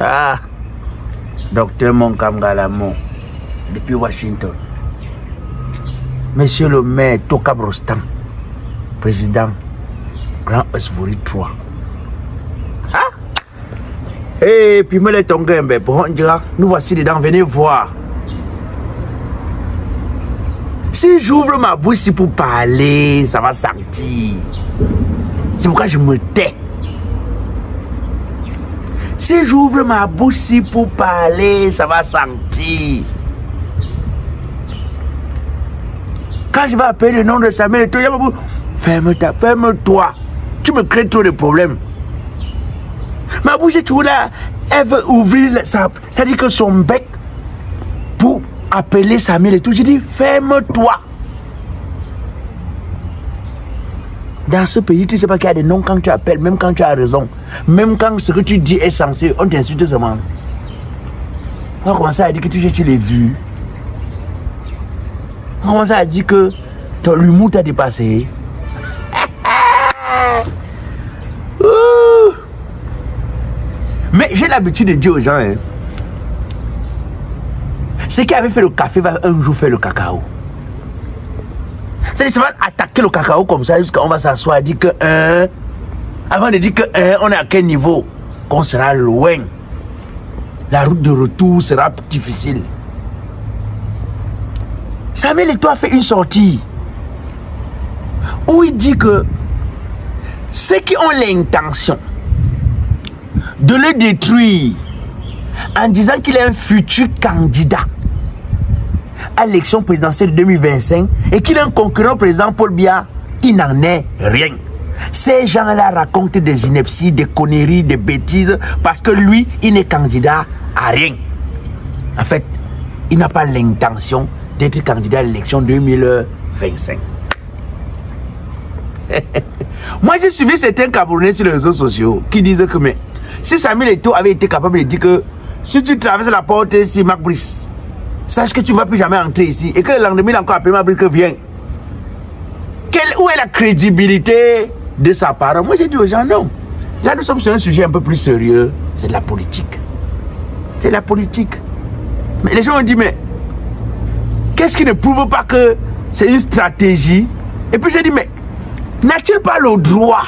Ah, docteur Monkam Galamon, depuis Washington. Monsieur le maire Toka Brostan, président, Grand Osvori 3. Ah? Et puis me les tongues, nous voici dedans, venez voir. Si j'ouvre ma bouche ici pour parler, ça va sentir. C'est pourquoi je me tais. Si j'ouvre ma bouche ici pour parler, ça va sentir. Quand je vais appeler le nom de Samuel Eto'o, ferme-toi. Tu me crées trop de problèmes. Ma bouche est toujours là. Elle veut ouvrir ça. Ça dit que son bec pour appeler Samuel Eto'o. Je dis, ferme-toi. Dans ce pays, tu ne sais pas qu'il y a des noms quand tu appelles, même quand tu as raison. Même quand ce que tu dis est censé, on t'insulte seulement. On va commencer à dire que tu l'as vu. On commence à dire que l'humour t'a dépassé. Mais j'ai l'habitude de dire aux gens, hein, ceux qui avaient fait le café va un jour faire le cacao. C'est va attaquer le cacao comme ça jusqu'à on va s'asseoir et dire que avant de dire que on est à quel niveau, qu'on sera loin. La route de retour sera difficile. Samuel Eto'o a fait une sortie où il dit que ceux qui ont l'intention de le détruire en disant qu'il est un futur candidat à l'élection présidentielle de 2025 et qu'il est un concurrent président Paul Biya, il n'en est rien. Ces gens-là racontent des inepties, des conneries, des bêtises parce que lui, il n'est candidat à rien. En fait, il n'a pas l'intention d'être candidat à l'élection 2025. Moi, j'ai suivi certains Camerounais sur les réseaux sociaux qui disent que mais, si Samuel Eto'o avait été capable de dire que si tu traverses la porte ici, Marc Brice, sache que tu ne vas plus jamais entrer ici et que le lendemain, il a encore appelé Marc Brice que viens. Où est la crédibilité de sa parole? Moi, j'ai dit aux gens non. Là, nous sommes sur un sujet un peu plus sérieux. C'est de la politique. C'est la politique. Mais les gens ont dit, mais qu'est-ce qui ne prouve pas que c'est une stratégie? Et puis j'ai dit, mais n'a-t-il pas le droit,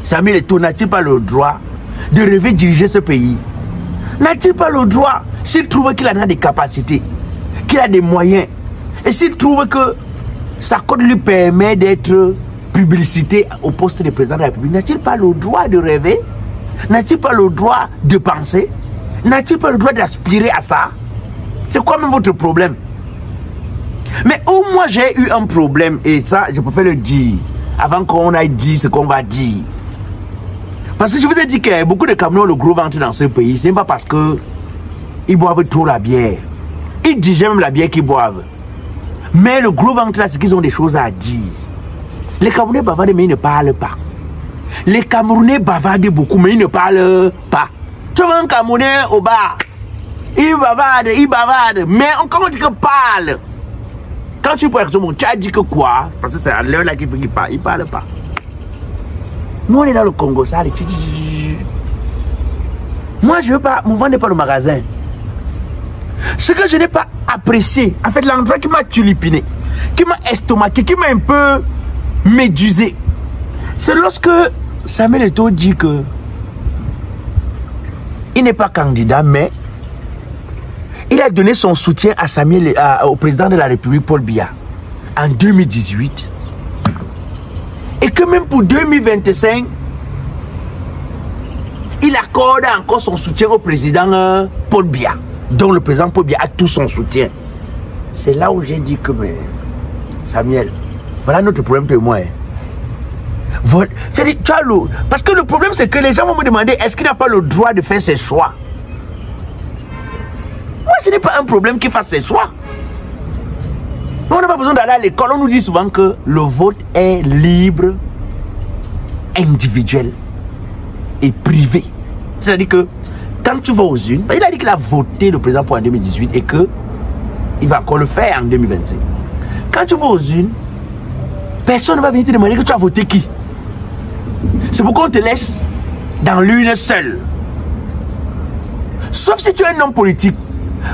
Samuel Eto'o, n'a-t-il pas le droit de rêver diriger ce pays? N'a-t-il pas le droit, s'il trouve qu'il a des capacités, qu'il a des moyens, et s'il trouve que sa cote lui permet d'être publicité au poste de président de la République, n'a-t-il pas le droit de rêver? N'a-t-il pas le droit de penser? N'a-t-il pas le droit d'aspirer à ça? C'est quoi même votre problème? Mais où moi j'ai eu un problème, et ça je préfère le dire avant qu'on aille dire ce qu'on va dire. Parce que je vous ai dit qu'il y a beaucoup de Camerounais le gros ventre dans ce pays. Ce n'est pas parce que ils boivent trop la bière. Ils digèrent même la bière qu'ils boivent. Mais le gros ventre là, c'est qu'ils ont des choses à dire. Les Camerounais bavardent mais ils ne parlent pas. Les Camerounais bavardent beaucoup mais ils ne parlent pas. Tu vois un Camerounais au bar, il bavarde, mais comment tu parles? Quand tu par exemple, tu as dit que quoi? Parce que c'est à l'heure là qu'il faut qu'il parle, il ne parle pas. Nous on est dans le Congo, ça, tu dis. Moi je veux pas, mon vendez pas le magasin. Ce que je n'ai pas apprécié, en fait l'endroit qui m'a tulipiné, qui m'a estomaqué, qui m'a un peu médusé, c'est lorsque Samuel Eto'o dit que il n'est pas candidat, mais il a donné son soutien à au président de la République, Paul Biya, en 2018. Et que même pour 2025, il accorde encore son soutien au président Paul Biya. Donc le président Paul Biya a tout son soutien. C'est là où j'ai dit que, mais, Samuel, voilà notre problème pour moi. Parce que le problème c'est que les gens vont me demander est-ce qu'il n'a pas le droit de faire ses choix. Moi je n'ai pas un problème qu'il fasse ses choix. On n'a pas besoin d'aller à l'école. On nous dit souvent que le vote est libre, individuel et privé. C'est-à-dire que quand tu vas aux urnes, il a dit qu'il a voté le président pour en 2018 et qu'il va encore le faire en 2025. Quand tu vas aux urnes, personne ne va venir te demander que tu as voté qui. C'est pourquoi on te laisse dans l'une seule. Sauf si tu es un homme politique.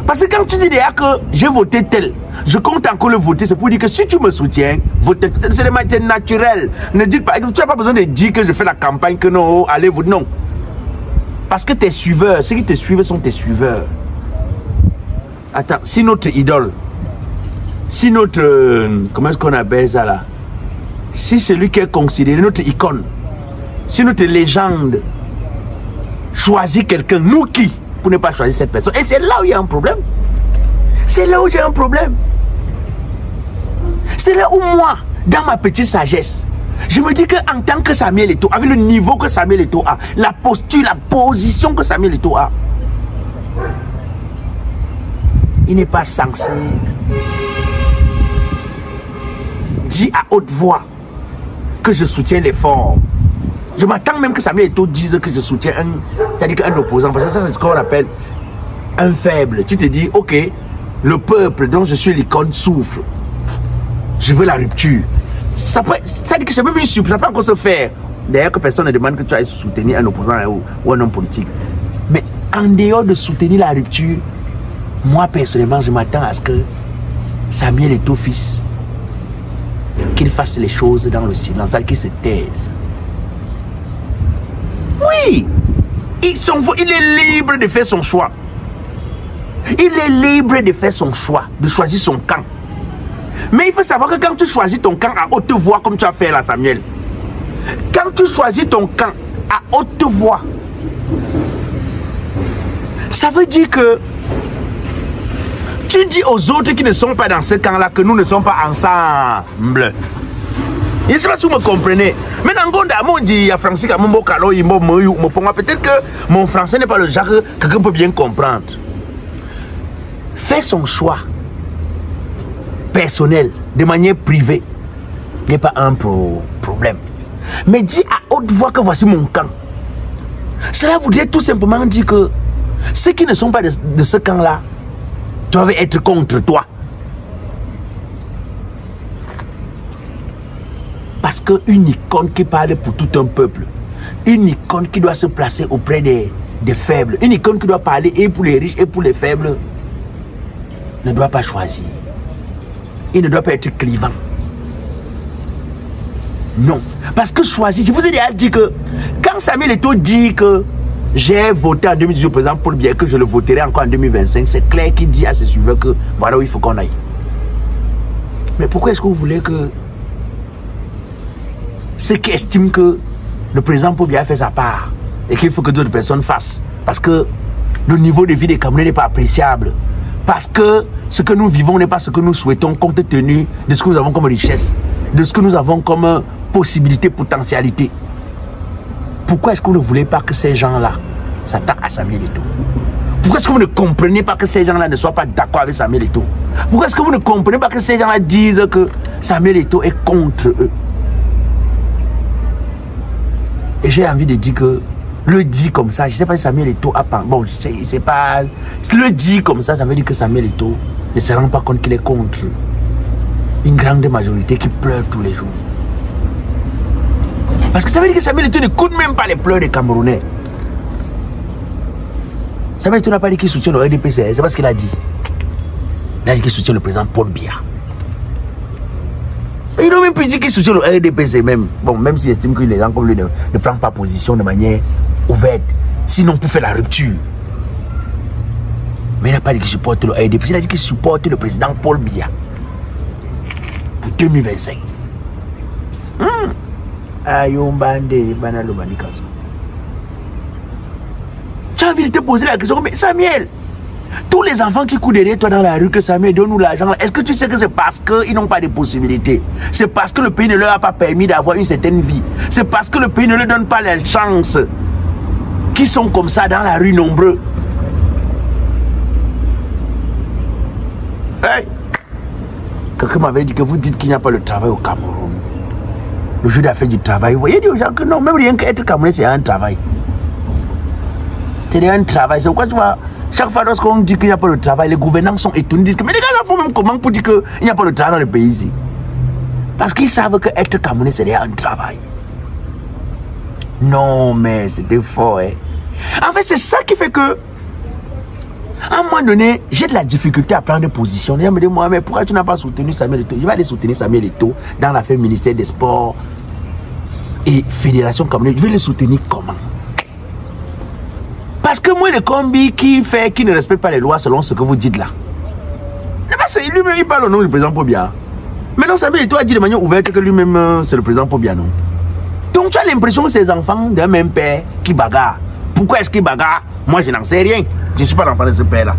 Parce que quand tu dis déjà que j'ai voté tel, je compte encore le voter, c'est pour dire que si tu me soutiens, voter, c'est de manière naturelle. Ne dis pas, tu n'as pas besoin de dire que je fais la campagne, que non, allez voter, non. Parce que tes suiveurs, ceux qui te suivent sont tes suiveurs. Attends, si notre idole, si notre, comment est-ce qu'on appelle ça là? Si celui qui est considéré notre icône, si notre légende choisit quelqu'un, nous qui pour ne pas choisir cette personne? Et c'est là où il y a un problème. C'est là où j'ai un problème. C'est là où moi, dans ma petite sagesse, je me dis qu'en tant que Samuel Eto'o, avec le niveau que Samuel Eto'o a, la posture, la position que Samuel Eto'o a, il n'est pas censé dire à haute voix que je soutiens l'effort. Je m'attends même que Samuel Eto'o dise que je soutiens un opposant, parce que ça c'est ce qu'on appelle un faible. Tu te dis, ok, le peuple dont je suis l'icône souffre. Je veux la rupture. Ça dit que c'est même une surprise, ça peut encore se faire. D'ailleurs que personne ne demande que tu ailles soutenir un opposant ou un homme politique. Mais en dehors de soutenir la rupture, moi personnellement je m'attends à ce que Samuel Eto'o fils, qu'il fasse les choses dans le silence, qu'il se taise. Oui, il est libre de faire son choix. Il est libre de faire son choix, de choisir son camp. Mais il faut savoir que quand tu choisis ton camp à haute voix, comme tu as fait là, Samuel, quand tu choisis ton camp à haute voix, ça veut dire que tu dis aux autres qui ne sont pas dans ce camp-là que nous ne sommes pas ensemble. Je ne sais pas si vous me comprenez. Mais dans le dit, il y a Francis peut-être que mon français n'est pas le genre que quelqu'un peut bien comprendre. Faire son choix personnel, de manière privée, n'est pas un problème. Mais dis à haute voix que voici mon camp. Cela voudrait tout simplement dire que ceux qui ne sont pas de ce camp-là doivent être contre toi. Parce qu'une icône qui parle pour tout un peuple, une icône qui doit se placer auprès des faibles, une icône qui doit parler et pour les riches et pour les faibles, ne doit pas choisir. Il ne doit pas être clivant. Non. Parce que choisir, je vous ai déjà dit que quand Samuel Eto'o dit que j'ai voté en 2018 au président Paul Biya, que je le voterai encore en 2025, c'est clair qu'il dit à ses suiveurs que voilà où il faut qu'on aille. Mais pourquoi est-ce que vous voulez que ceux qui estiment que le président Paul Biya a fait sa part et qu'il faut que d'autres personnes fassent, parce que le niveau de vie des Camerounais n'est pas appréciable, parce que ce que nous vivons n'est pas ce que nous souhaitons compte tenu de ce que nous avons comme richesse, de ce que nous avons comme possibilité, potentialité. Pourquoi est-ce que vous ne voulez pas que ces gens-là s'attaquent à Samuel Eto'o? Pourquoi est-ce que vous ne comprenez pas que ces gens-là ne soient pas d'accord avec Samuel Eto'o? Pourquoi est-ce que vous ne comprenez pas que ces gens-là disent que Samuel Eto'o est contre eux? Et j'ai envie de dire que le dit comme ça, je ne sais pas si Samuel Eto'o a pas. Bon, c'est pas. Le dit comme ça veut dire que Samuel Eto'o ne se rend pas compte qu'il est contre une grande majorité qui pleure tous les jours. Parce que ça veut dire que Samuel Eto'o n'écoute même pas les pleurs des Camerounais. Samuel Eto'o n'a pas dit qu'il soutient le RDPC, c'est pas ce qu'il a dit. Il a dit qu'il soutient le président Paul Biya. Il n'a même plus dit qu'il soutient le RDPC même. Bon, même s'il estime que les gens comme lui ne prennent pas position de manière ouverte, sinon pour faire la rupture. Mais il n'a pas dit qu'il supporte le RDPC, il a dit qu'il supporte le président Paul Biya pour 2025. Tu as envie de te poser la question, mais Samuel, tous les enfants qui courent derrière toi dans la rue, que Samuel donne-nous l'argent, est-ce que tu sais que c'est parce qu'ils n'ont pas de possibilités? C'est parce que le pays ne leur a pas permis d'avoir une certaine vie. C'est parce que le pays ne leur donne pas les chances qui sont comme ça dans la rue nombreux. Hey! Quelqu'un m'avait dit que vous dites qu'il n'y a pas le travail au Cameroun. Le jour d'affaire du travail, vous voyez, dire aux gens que non, même rien qu'être Camerounais, c'est un travail. C'est un travail. C'est pourquoi tu vois, chaque fois lorsqu'on dit qu'il n'y a pas de travail, les gouvernants sont étonnés, disent que mais les gars, font même comment pour dire qu'il n'y a pas de travail dans le pays ici? Parce qu'ils savent que être Camerounais, c'est un travail. Non, mais c'était fort. Hein. En fait, c'est ça qui fait que, à un moment donné, j'ai de la difficulté à prendre position. Je me dis, moi, mais pourquoi tu n'as pas soutenu Samuel Eto'o? Je vais aller soutenir Samuel Eto'o dans l'affaire ministère des Sports et Fédération Camerounaise. Je vais le soutenir comment? Parce que moi, le combi qui ne respecte pas les lois selon ce que vous dites là. Lui-même, il parle au nom du président Pobia. Maintenant, Samuel Eto'o a dit de manière ouverte que lui-même, c'est le président Pobia, non? Donc, tu as l'impression que ces enfants d'un même père qui bagarrent. Pourquoi est-ce qu'ils bagarrent? Moi, je n'en sais rien. Je ne suis pas l'enfant de ce père-là.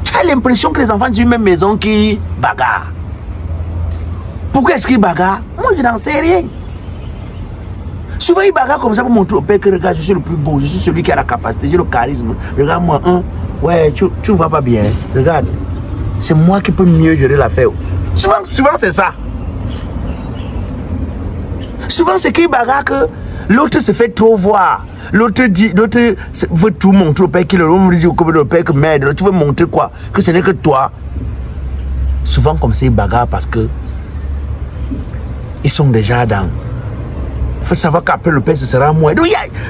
Tu as l'impression que les enfants d'une même maison qui bagarrent. Pourquoi est-ce qu'ils bagarrent? Moi, je n'en sais rien. Souvent, ils bagarrent comme ça pour montrer au père que, regarde, je suis le plus beau, je suis celui qui a la capacité, j'ai le charisme. Regarde-moi, hein. Ouais, tu ne vois pas bien. Regarde, c'est moi qui peux mieux gérer l'affaire. Souvent c'est ça. Souvent, c'est qu'ils bagarrent que l'autre se fait trop voir. L'autre veut tout montrer au père qu'il dit au père que merde, tu veux montrer quoi? Que ce n'est que toi. Souvent, comme ça, ils bagarrent parce que ils sont déjà dans. Il faut savoir qu'après le père, ce sera moi. Donc,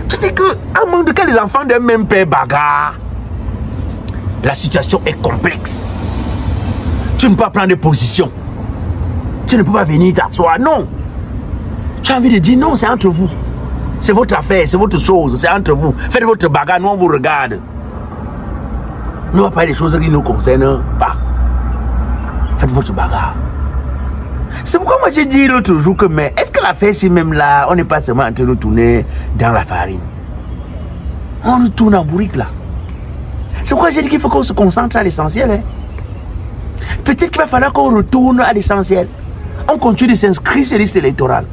tu sais que, à moins de que les enfants d'un même père bagarrent, la situation est complexe. Tu ne peux pas prendre de position. Tu ne peux pas venir t'asseoir. Non. Tu as envie de dire non, c'est entre vous. C'est votre affaire, c'est votre chose, c'est entre vous. Faites votre bagarre, nous on vous regarde. Nous on va parler des choses qui ne nous concernent pas. Faites votre bagarre. C'est pourquoi moi j'ai dit l'autre jour que, mais est-ce que l'affaire si même là, on n'est pas seulement en train de tourner dans la farine. On nous tourne en bourrique là. C'est pourquoi j'ai dit qu'il faut qu'on se concentre à l'essentiel. Hein. Peut-être qu'il va falloir qu'on retourne à l'essentiel. On continue de s'inscrire sur la liste électorale.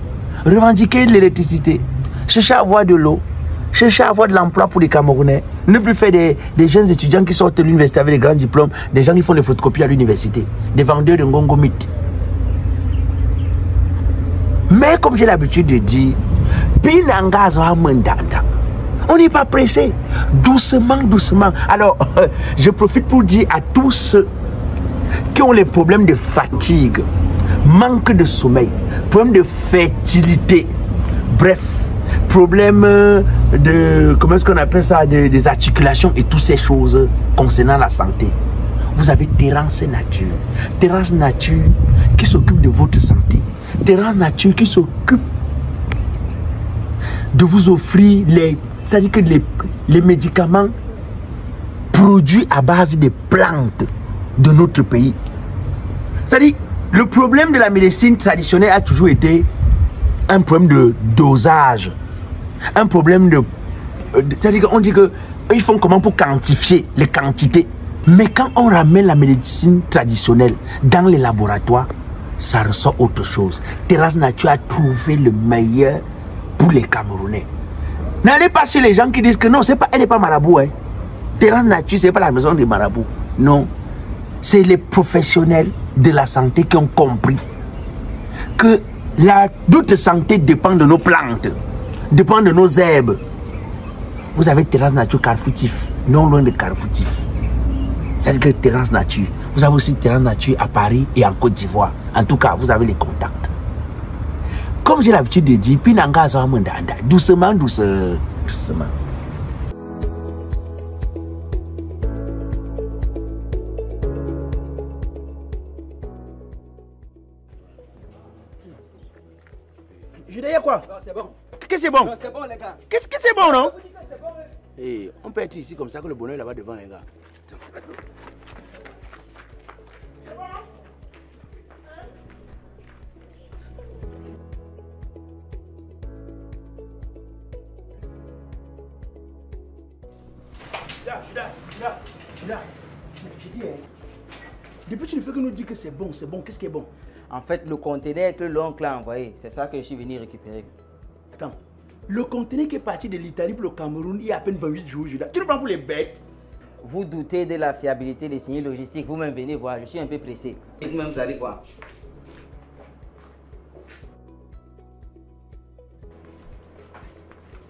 Revendiquer de l'électricité. Chercher à avoir de l'eau. Chercher à avoir de l'emploi pour les Camerounais. Ne plus faire des jeunes étudiants qui sortent de l'université avec des grands diplômes. Des gens qui font des photocopies à l'université. Des vendeurs de ngongo mythes. Mais comme j'ai l'habitude de dire, on n'est pas pressé. Doucement, doucement. Alors, je profite pour dire à tous ceux qui ont les problèmes de fatigue, manque de sommeil, problème de fertilité, bref, problème de, comment est-ce qu'on appelle ça, des articulations et toutes ces choses concernant la santé. Vous avez Terrance Nature. Terrance Nature qui s'occupe de votre santé. Terrance Nature qui s'occupe de vous offrir c'est-à-dire que les médicaments produits à base des plantes de notre pays. C'est-à-dire, le problème de la médecine traditionnelle a toujours été un problème de dosage. Un problème de... C'est-à-dire qu'on dit qu'ils font comment pour quantifier les quantités. Mais quand on ramène la médecine traditionnelle dans les laboratoires, ça ressort autre chose. Terrance Nature a trouvé le meilleur pour les Camerounais. N'allez pas chez les gens qui disent que non, elle n'est pas marabout. Hein. Terrance Nature, ce n'est pas la maison des marabouts. Non. C'est les professionnels de la santé qui ont compris que notre santé dépend de nos plantes, dépend de nos herbes. Vous avez Terrance Nature Carrefourtif, non loin de Carrefourtif. C'est-à-dire que Terrance Nature. Vous avez aussi Terrance Nature à Paris et en Côte d'Ivoire. En tout cas, vous avez les contacts. Comme j'ai l'habitude de dire, doucement, doucement. Je dis quoi? C'est bon. Qu'est-ce que c'est bon? C'est bon, les gars. Qu'est-ce que c'est bon, non? Et on peut être ici comme ça que le bonheur là-bas devant, les gars. Je dis, depuis tu ne fais que nous dire que c'est bon, qu'est-ce qui est bon? En fait, le conteneur que l'oncle a envoyé, c'est ça que je suis venu récupérer. Attends, le conteneur qui est parti de l'Italie pour le Cameroun, il y a à peine 28 jours, tu le prends pour les bêtes? Vous doutez de la fiabilité des signes logistiques, vous-même venez voir, je suis un peu pressé. Et vous-même, vous allez voir.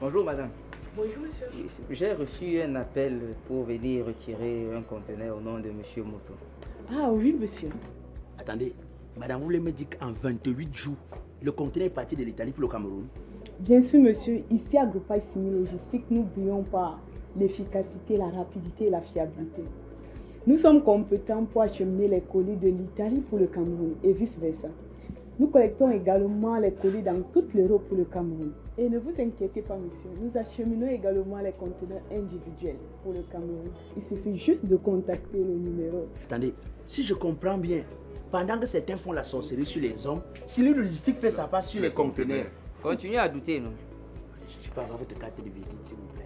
Bonjour madame. Bonjour monsieur. J'ai reçu un appel pour venir retirer un conteneur au nom de monsieur Moto. Ah oui monsieur. Attendez, madame, vous voulez me dire qu'en 28 jours, le conteneur est parti de l'Italie pour le Cameroun? Bien sûr, monsieur. Ici, à Groupe Simi Logistique, nous brillons par l'efficacité, la rapidité et la fiabilité. Nous sommes compétents pour acheminer les colis de l'Italie pour le Cameroun et vice-versa. Nous collectons également les colis dans toute l'Europe pour le Cameroun. Et ne vous inquiétez pas, monsieur, nous acheminons également les conteneurs individuels pour le Cameroun. Il suffit juste de contacter le numéro. Attendez, si je comprends bien, pendant que certains font la sorcellerie sur les hommes, Simi Logistique fait sa part sur les conteneurs. Continuez à douter, non? Je peux avoir votre carte de visite, s'il vous plaît.